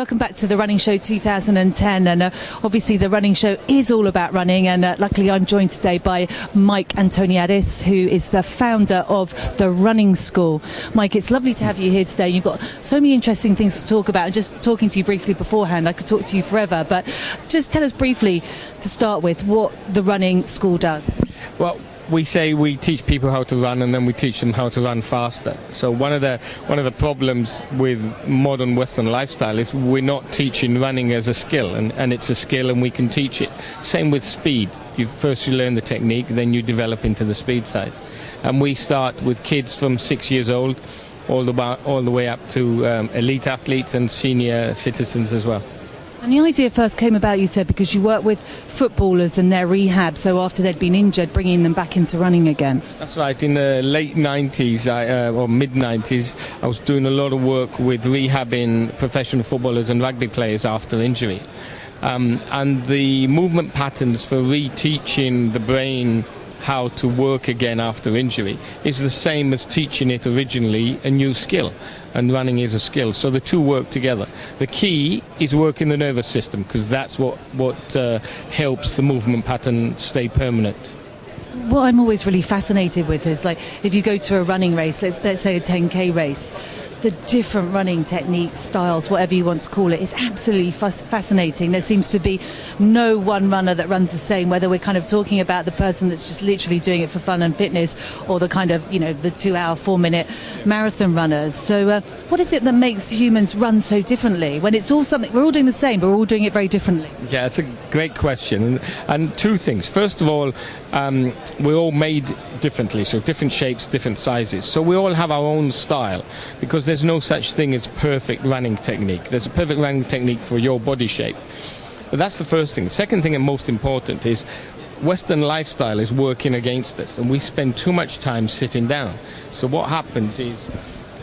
Welcome back to the Running Show 2010, and obviously the Running Show is all about running, and luckily I'm joined today by Mike Antoniades, who is the founder of the Running School. Mike, it's lovely to have you here today. You've got so many interesting things to talk about, and just talking to you briefly beforehand, I could talk to you forever, but just tell us briefly to start with what the Running School does. Well, we say we teach people how to run, and then we teach them how to run faster. So one of the problems with modern Western lifestyle is we're not teaching running as a skill, and it's a skill and we can teach it. Same with speed. You learn the technique, then you develop into the speed side. And we start with kids from 6 years old all the way up to elite athletes and senior citizens as well. And the idea first came about, you said, because you work with footballers and their rehab, so after they'd been injured, bringing them back into running again. That's right. In the late 90s or mid-90s, I was doing a lot of work with rehabbing professional footballers and rugby players after injury. And the movement patterns for reteaching the brain how to work again after injury is the same as teaching it originally a new skill, and running is a skill, so the two work together. The key is working the nervous system, because that's what helps the movement pattern stay permanent. What I'm always really fascinated with is, like, if you go to a running race, let's say a 10k race, the different running techniques, styles, whatever you want to call it, is absolutely fascinating. There seems to be no one runner that runs the same, whether we're kind of talking about the person that's just literally doing it for fun and fitness, or the kind of, the 2 hour, 4 minute marathon runners. So what is it that makes humans run so differently when it's all something, we're all doing the same, but we're all doing it very differently? Yeah, it's a great question. And two things. First of all, we're all made differently, so different shapes, different sizes. So we all have our own style, because there's no such thing as perfect running technique. There's a perfect running technique for your body shape. But that's the first thing. The second thing, and most important, is Western lifestyle is working against us, and we spend too much time sitting down. So what happens is,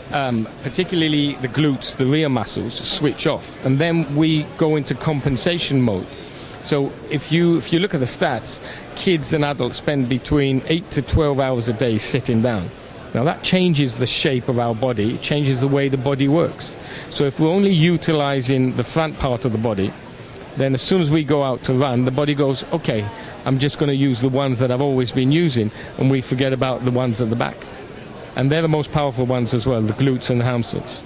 particularly the glutes, the rear muscles, switch off, and then we go into compensation mode. So if you look at the stats, kids and adults spend between 8 to 12 hours a day sitting down. Now that changes the shape of our body, it changes the way the body works. So if we're only utilizing the front part of the body, then as soon as we go out to run, the body goes, okay, I'm just going to use the ones that I've always been using, and we forget about the ones at the back. And they're the most powerful ones as well, the glutes and the hamstrings.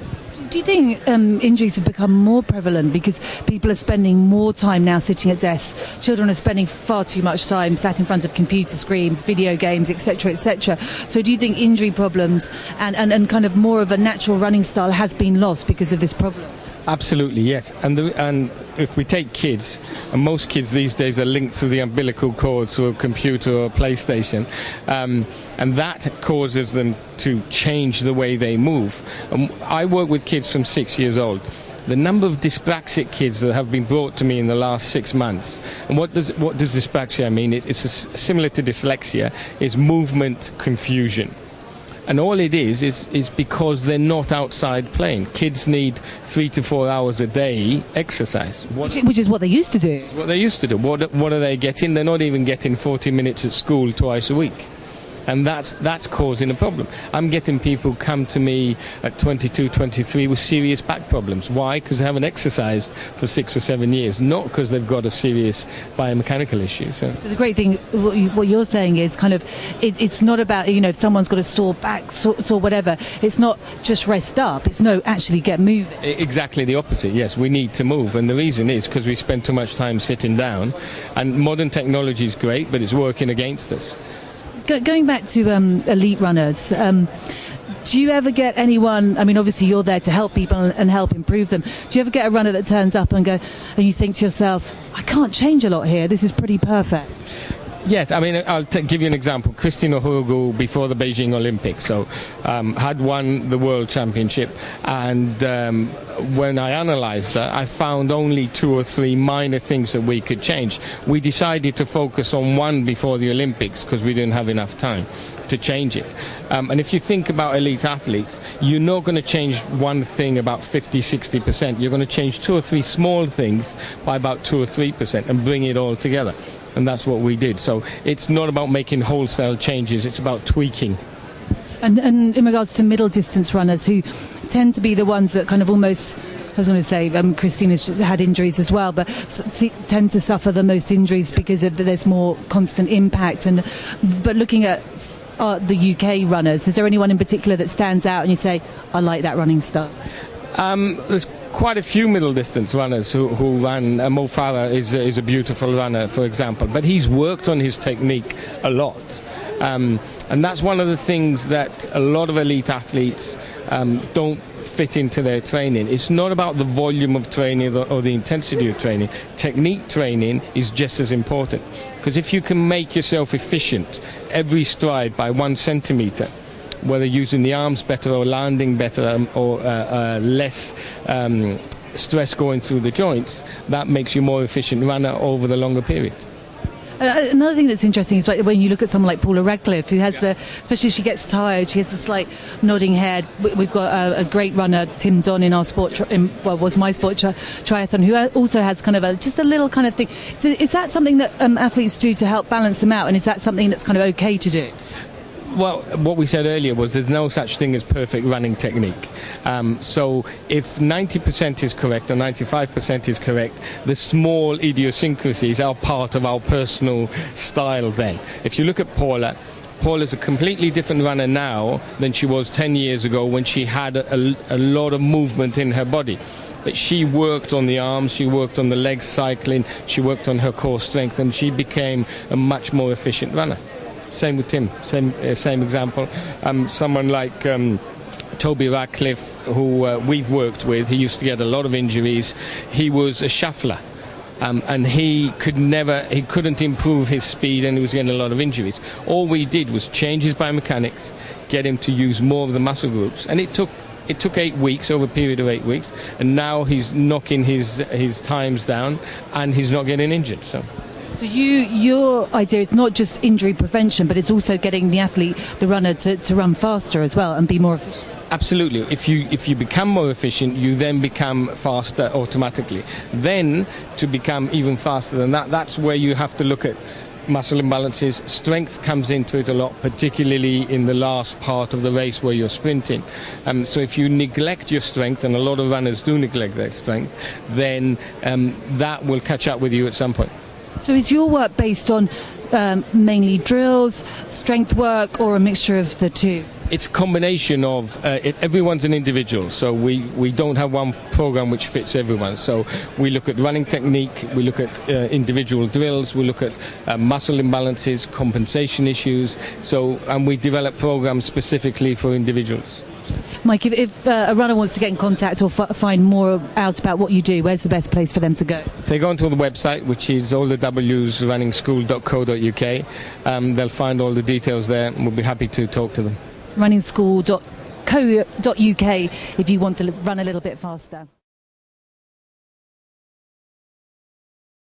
Do you think injuries have become more prevalent because people are spending more time now sitting at desks? Children are spending far too much time sat in front of computer screens, video games, etc., etc. So do you think injury problems and kind of more of a natural running style has been lost because of this problem? Absolutely, yes. And if we take kids, and most kids these days are linked to the umbilical cord to a computer or a PlayStation, and that causes them to change the way they move. I work with kids from 6 years old. The number of dyspraxic kids that have been brought to me in the last 6 months, and what does dyspraxia mean? It's similar to dyslexia, is movement confusion. And all it is because they're not outside playing. Kids need 3 to 4 hours a day exercise. Which is what they used to do. What they used to do. What are they getting? They're not even getting 40 minutes at school twice a week. And that's causing a problem. I'm getting people come to me at 22, 23 with serious back problems. Why? Because they haven't exercised for 6 or 7 years, not because they've got a serious biomechanical issue. So the great thing, what you're saying is kind of, it's not about, if someone's got a sore back, sore whatever, it's not just rest up, it's no, actually get moving. Exactly the opposite, yes, we need to move. And the reason is because we spend too much time sitting down. And modern technology is great, but it's working against us. Going back to elite runners, do you ever get anyone, I mean, obviously you're there to help people and help improve them. Do you ever get a runner that turns up and you think to yourself, I can't change a lot here, this is pretty perfect? Yes, I mean, I'll give you an example. Christina Hurgu, before the Beijing Olympics, had won the World Championship, and when I analysed that, I found only 2 or 3 minor things that we could change. We decided to focus on one before the Olympics because we didn't have enough time to change it. And if you think about elite athletes, you're not going to change one thing about 50, 60%. You're going to change 2 or 3 small things by about 2 or 3% and bring it all together. And that's what we did. So it's not about making wholesale changes, it's about tweaking. And in regards to middle distance runners who tend to be the ones that kind of almost, I was going to say, Christina's had injuries as well, but tend to suffer the most injuries because of there's more constant impact. But looking at the UK runners, is there anyone in particular that stands out and you say, I like that running style? There's quite a few middle distance runners who run. Mo Farah is a beautiful runner, for example, but he's worked on his technique a lot. And that's one of the things that a lot of elite athletes don't fit into their training. It's not about the volume of training or the intensity of training. Technique training is just as important, because if you can make yourself efficient every stride by 1 centimetre, whether using the arms better or landing better or less stress going through the joints, that makes you a more efficient runner over the longer period. Another thing that's interesting is like when you look at someone like Paula Radcliffe, who has especially if she gets tired, she has this like nodding head. We've got a great runner, Tim Don, in our sport, was my sport triathlon, who also has kind of just a little kind of thing. Is that something that athletes do to help balance them out, and is that something that's kind of okay to do? Well, what we said earlier was there's no such thing as perfect running technique. So if 90% is correct or 95% is correct, the small idiosyncrasies are part of our personal style then. If you look at Paula's a completely different runner now than she was 10 years ago when she had a lot of movement in her body. But she worked on the arms, she worked on the legs cycling, she worked on her core strength, and she became a much more efficient runner. Same with Tim, same example. Someone like Toby Radcliffe, who we've worked with, he used to get a lot of injuries. He was a shuffler, and he couldn't improve his speed, and he was getting a lot of injuries. All we did was change his biomechanics, get him to use more of the muscle groups, and it took 8 weeks, over a period of 8 weeks, and now he's knocking his times down, and he's not getting injured. So your idea is not just injury prevention, but it's also getting the athlete, the runner, to run faster as well and be more efficient. Absolutely. If you become more efficient, you then become faster automatically. Then to become even faster than that, that's where you have to look at muscle imbalances. Strength comes into it a lot, particularly in the last part of the race where you're sprinting. So if you neglect your strength, and a lot of runners do neglect their strength, then that will catch up with you at some point. So is your work based on mainly drills, strength work, or a mixture of the two? It's a combination of everyone's an individual, so we don't have one program which fits everyone. So we look at running technique, we look at individual drills, we look at muscle imbalances, compensation issues, and we develop programs specifically for individuals. Mike, if a runner wants to get in contact or find more out about what you do, where's the best place for them to go? If they go onto the website, which is allthewsrunningschool.co.uk, they'll find all the details there, and we'll be happy to talk to them. runningschool.co.uk if you want to run a little bit faster.